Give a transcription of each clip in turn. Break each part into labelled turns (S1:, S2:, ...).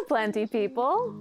S1: Planty people.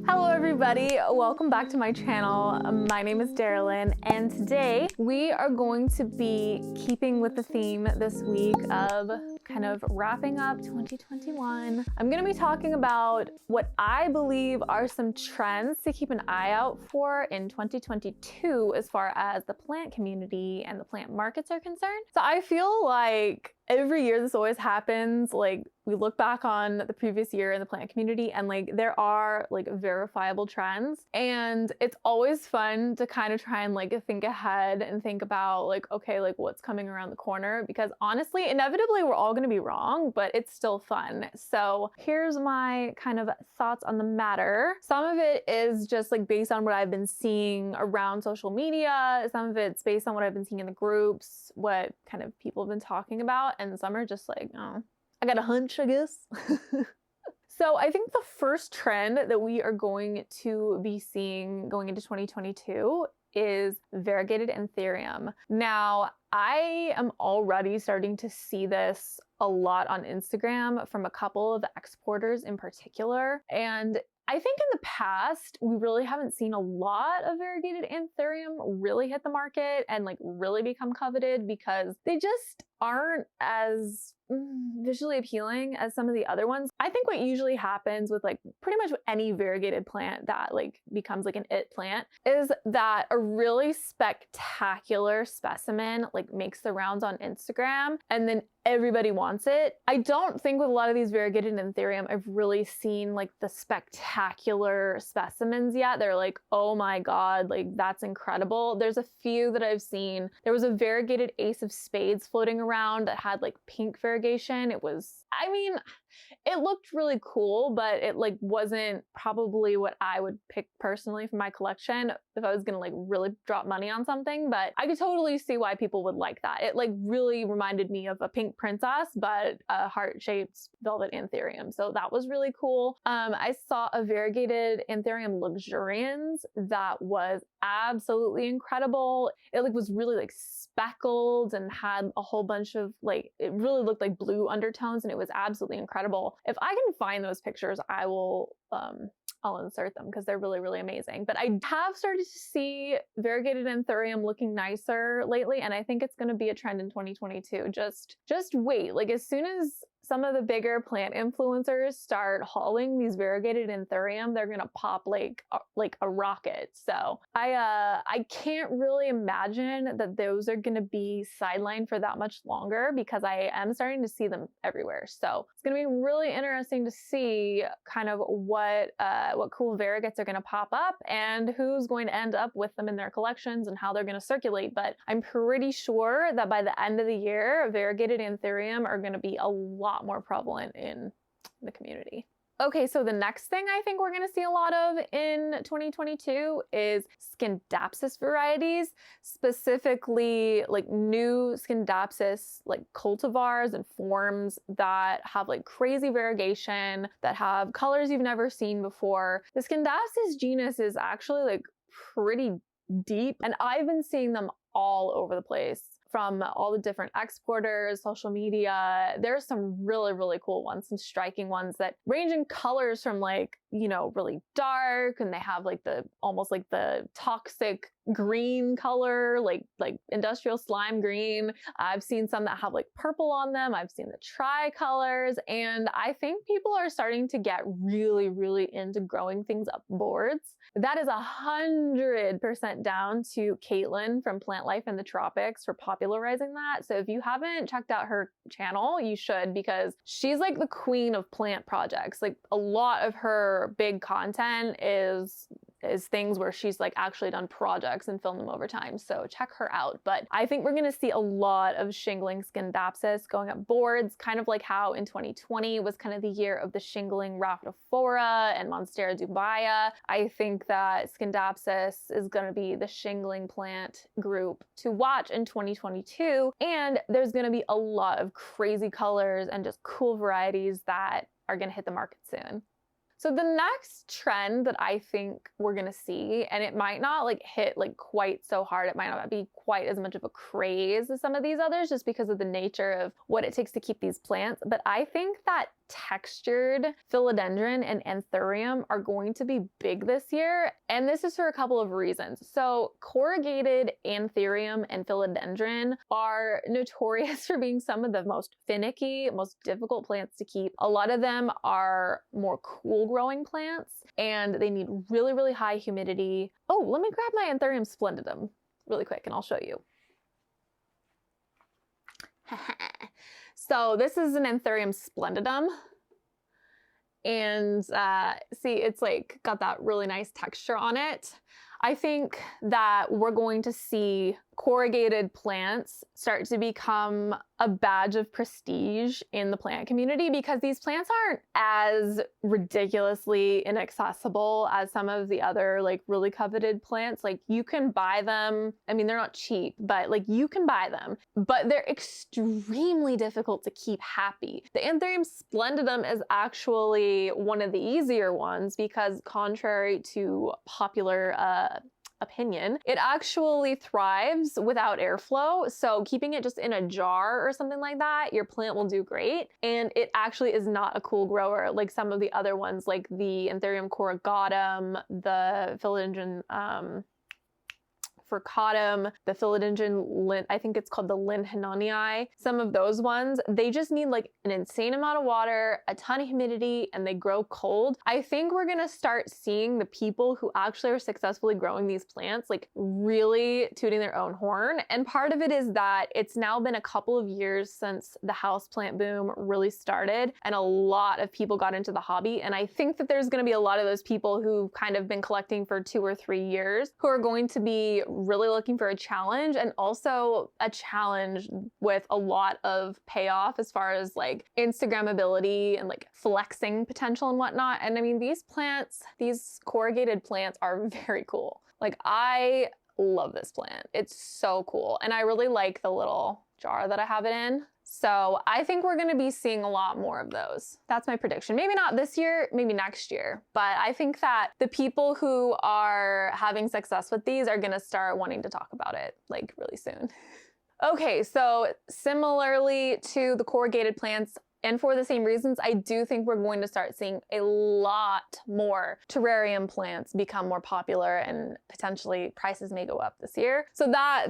S1: Hello everybody, welcome back to my channel. My name is Darylyn and today we are going to be keeping with the theme this week of kind of wrapping up 2021. I'm going to be talking about what I believe are some trends to keep an eye out for in 2022 as far as the plant community and the plant markets are concerned. So I feel like every year this always happens, like we look back on the previous year in the plant community and like there are like verifiable trends, and it's always fun to kind of try and like think ahead and think about like, okay, like what's coming around the corner, because honestly, inevitably we're all going to be wrong, but it's still fun. So here's my kind of thoughts on the matter. Some of it is just like based on what I've been seeing around social media. Some of it's based on what I've been seeing in the groups, what kind of people have been talking about, and some are just like, oh, I got a hunch, I guess. So I think the first trend that we are going to be seeing going into 2022 is Variegated Antherium. Now, I am already starting to see this a lot on Instagram from a couple of exporters in particular, and I think in the past, we really haven't seen a lot of Variegated Antherium really hit the market and like really become coveted because they just aren't as visually appealing as some of the other ones. I think what usually happens with like pretty much any variegated plant that like becomes like an it plant is that a really spectacular specimen like makes the rounds on Instagram and then everybody wants it. I don't think with a lot of these Variegated Antherium I've really seen like the spectacular specimens yet. They're like, oh my god, like that's incredible. There's a few that I've seen. There was a variegated Ace of Spades floating around that had like pink variegation. It was, I mean, it looked really cool, but it like wasn't probably what I would pick personally for my collection if I was gonna like really drop money on something, but I could totally see why people would like that. It like really reminded me of a pink princess, but a heart-shaped velvet anthurium. So that was really cool. I saw a Variegated Anthurium luxurians that was absolutely incredible. It like was really like speckled and had a whole bunch of like, it really looked like blue undertones and it was absolutely incredible. If I can find those pictures, I will I'll insert them because they're really, really amazing. But I have started to see Variegated Anthurium looking nicer lately, and I think it's going to be a trend in 2022. Just wait. Like as soon as some of the bigger plant influencers start hauling these Variegated Anthurium, they're gonna pop like a rocket. So I can't really imagine that those are gonna be sidelined for that much longer because I am starting to see them everywhere. So it's gonna be really interesting to see kind of what cool variegates are gonna pop up and who's going to end up with them in their collections and how they're gonna circulate. But I'm pretty sure that by the end of the year, Variegated Anthurium are gonna be a lot more prevalent in the community. Okay, so the next thing I think we're going to see a lot of in 2022 is Skindapsis varieties, specifically like new Skindapsis like cultivars and forms that have like crazy variegation, that have colors you've never seen before. The Skindapsis genus is actually like pretty deep, and I've been seeing them all over the place. From all the different exporters, social media. There's some really, really cool ones, some striking ones that range in colors from like, you know, really dark, and they have like the almost like the toxic green color, like industrial slime green. I've seen some that have like purple on them. I've seen the tricolors, and I think people are starting to get really, really into growing things up boards. That is 100% down to Caitlin from Plant Life in the Tropics for popularizing that. So if you haven't checked out her channel, you should, because she's like the queen of plant projects. Like a lot of her big content is things where she's like actually done projects and filmed them over time. So check her out. But I think we're going to see a lot of shingling Skindapsis going up boards, kind of like how in 2020 was kind of the year of the shingling Rhaphidophora and Monstera Dubaia. I think that Skindapsis is going to be the shingling plant group to watch in 2022. And there's going to be a lot of crazy colors and just cool varieties that are going to hit the market soon. So the next trend that I think we're gonna see, and it might not like hit like quite so hard, it might not be quite as much of a craze as some of these others just because of the nature of what it takes to keep these plants, but I think that textured philodendron and anthurium are going to be big this year, and this is for a couple of reasons. So corrugated antherium and philodendron are notorious for being some of the most finicky, most difficult plants to keep. A lot of them are more cool growing plants and they need really, really high humidity. Oh, let me grab my Anthurium splendidum really quick and I'll show you. So this is an Anthurium splendidum, and see, it's like got that really nice texture on it. I think that we're going to see corrugated plants start to become a badge of prestige in the plant community because these plants aren't as ridiculously inaccessible as some of the other like really coveted plants. Like you can buy them. I mean, they're not cheap, but like you can buy them, but they're extremely difficult to keep happy. The Anthurium splendidum is actually one of the easier ones because contrary to popular opinion, it actually thrives without airflow. So keeping it just in a jar or something like that, your plant will do great. And it actually is not a cool grower like some of the other ones, like the Anthurium corrugatum, the philodendron furcatum, the philodendron, I think it's called the Linhenonii. Some of those ones, they just need like an insane amount of water, a ton of humidity, and they grow cold. I think we're gonna start seeing the people who actually are successfully growing these plants like really tooting their own horn. And part of it is that it's now been a couple of years since the houseplant boom really started and a lot of people got into the hobby. And I think that there's gonna be a lot of those people who've kind of been collecting for 2 or 3 years who are going to be really looking for a challenge, and also a challenge with a lot of payoff as far as like Instagrammability and like flexing potential and whatnot. And I mean, these plants, these corrugated plants are very cool. Like I love this plant. It's so cool. And I really like the little jar that I have it in. So I think we're going to be seeing a lot more of those. That's my prediction. Maybe not this year, maybe next year. But I think that the people who are having success with these are going to start wanting to talk about it like really soon. Okay, so similarly to the corrugated plants, and for the same reasons, I do think we're going to start seeing a lot more terrarium plants become more popular, and potentially prices may go up this year. So that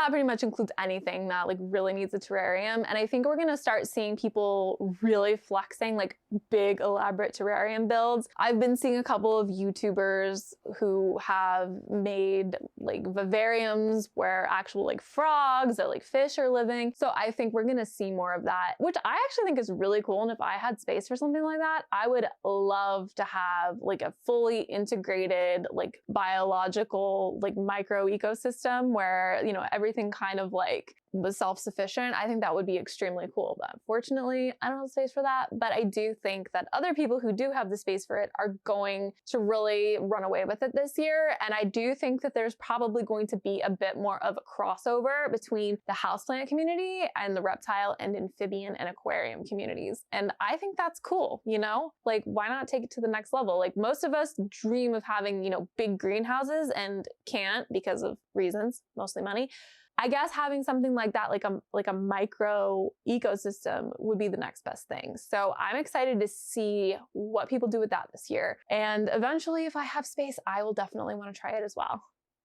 S1: pretty much includes anything that like really needs a terrarium. And I think we're gonna start seeing people really flexing like big elaborate terrarium builds. I've been seeing a couple of YouTubers who have made like vivariums where actual like frogs or like fish are living. So I think we're gonna see more of that, which I actually think is really cool. And if I had space for something like that, I would love to have like a fully integrated like biological like micro ecosystem where, you know, everything kind of like was self-sufficient. I think that would be extremely cool, but unfortunately I don't have space for that. But I do think that other people who do have the space for it are going to really run away with it this year. And I do think that there's probably going to be a bit more of a crossover between the houseplant community and the reptile and amphibian and aquarium communities. And I think that's cool, you know? Like, why not take it to the next level? Like, most of us dream of having, you know, big greenhouses and can't because of reasons, mostly money. I guess having something like that, like a micro ecosystem would be the next best thing. So I'm excited to see what people do with that this year. And eventually, if I have space, I will definitely want to try it as well.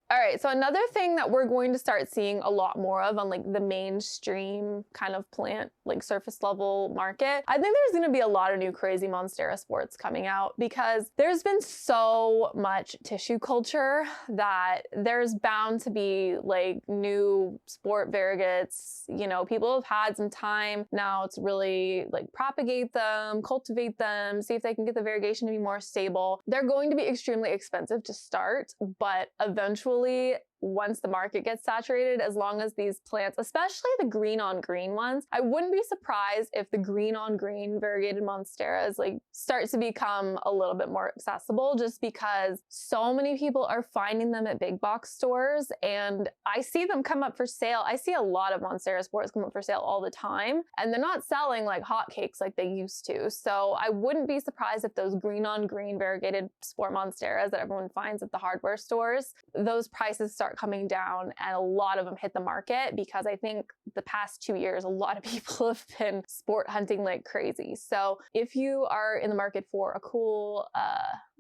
S1: All right, so another thing that we're going to start seeing a lot more of on like the mainstream kind of plant, like surface level market, I think there's gonna be a lot of new crazy Monstera Sports coming out because there's been so much tissue culture that there's bound to be like new sport variegates. You know, people have had some time now to really like propagate them, cultivate them, see if they can get the variegation to be more stable. They're going to be extremely expensive to start, but eventually, once the market gets saturated, as long as these plants, especially the green on green ones, I wouldn't be surprised if the green on green variegated monsteras like start to become a little bit more accessible, just because so many people are finding them at big box stores and I see them come up for sale. I see a lot of Monstera Sports come up for sale all the time and they're not selling like hotcakes like they used to. So I wouldn't be surprised if those green on green variegated sport monsteras that everyone finds at the hardware stores, those prices start start coming down and a lot of them hit the market, because I think the past 2 years, a lot of people have been sport hunting like crazy. So if you are in the market for a cool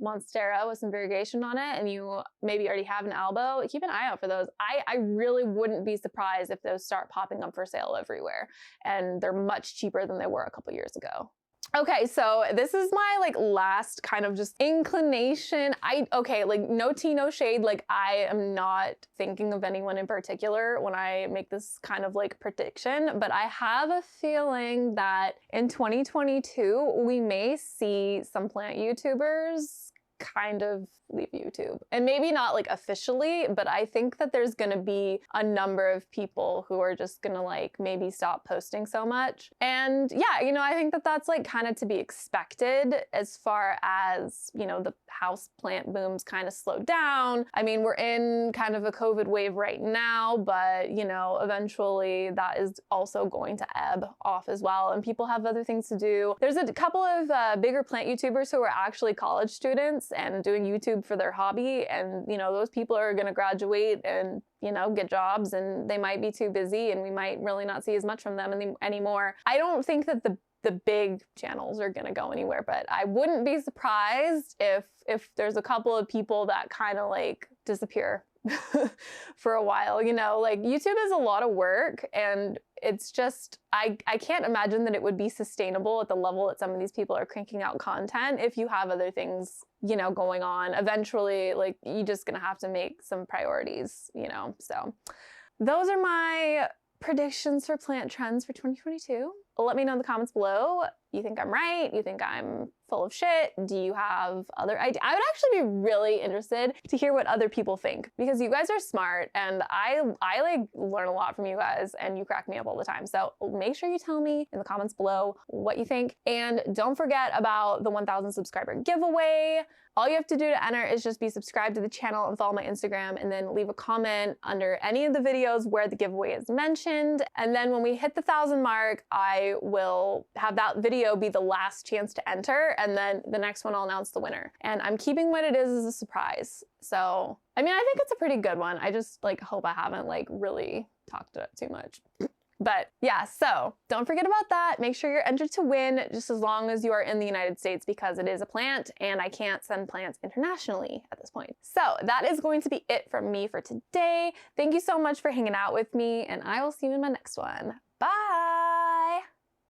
S1: Monstera with some variegation on it, and you maybe already have an elbow, keep an eye out for those. I really wouldn't be surprised if those start popping up for sale everywhere, and they're much cheaper than they were a couple years ago. Okay, so this is my like last kind of just inclination. Okay, like no tea, no shade. Like I am not thinking of anyone in particular when I make this kind of like prediction, but I have a feeling that in 2022, we may see some plant YouTubers kind of leave YouTube. And maybe not like officially, but I think that there's gonna be a number of people who are just gonna like maybe stop posting so much. And yeah, you know, I think that that's like kind of to be expected as far as, you know, the house plant booms kind of slowed down. I mean, we're in kind of a COVID wave right now, but you know, eventually that is also going to ebb off as well, and people have other things to do. There's a couple of bigger plant YouTubers who are actually college students and doing YouTube for their hobby, and you know, those people are going to graduate and, you know, get jobs, and they might be too busy and we might really not see as much from them anymore. I don't think that the big channels are going to go anywhere, but I wouldn't be surprised if there's a couple of people that kind of like disappear for a while. You know, like YouTube is a lot of work, and it's just, I can't imagine that it would be sustainable at the level that some of these people are cranking out content if you have other things, you know, going on. Eventually, like, you're just gonna have to make some priorities, you know. So those are my predictions for plant trends for 2022. Let me know in the comments below. You think I'm right? You think I'm full of shit? Do you have other ideas? I would actually be really interested to hear what other people think, because you guys are smart, and I like learn a lot from you guys, and you crack me up all the time. So make sure you tell me in the comments below what you think. And don't forget about the 1,000 subscriber giveaway. All you have to do to enter is just be subscribed to the channel and follow my Instagram, and then leave a comment under any of the videos where the giveaway is mentioned. And then when we hit the 1,000 mark, I will have that video be the last chance to enter, and then the next one I'll announce the winner. And I'm keeping what it is as a surprise. So, I mean, I think it's a pretty good one. I just like hope I haven't like really talked it up too much. But yeah, so don't forget about that. Make sure you're entered to win, just as long as you are in the United States, because it is a plant and I can't send plants internationally at this point. So that is going to be it from me for today. Thank you so much for hanging out with me, and I will see you in my next one. Bye!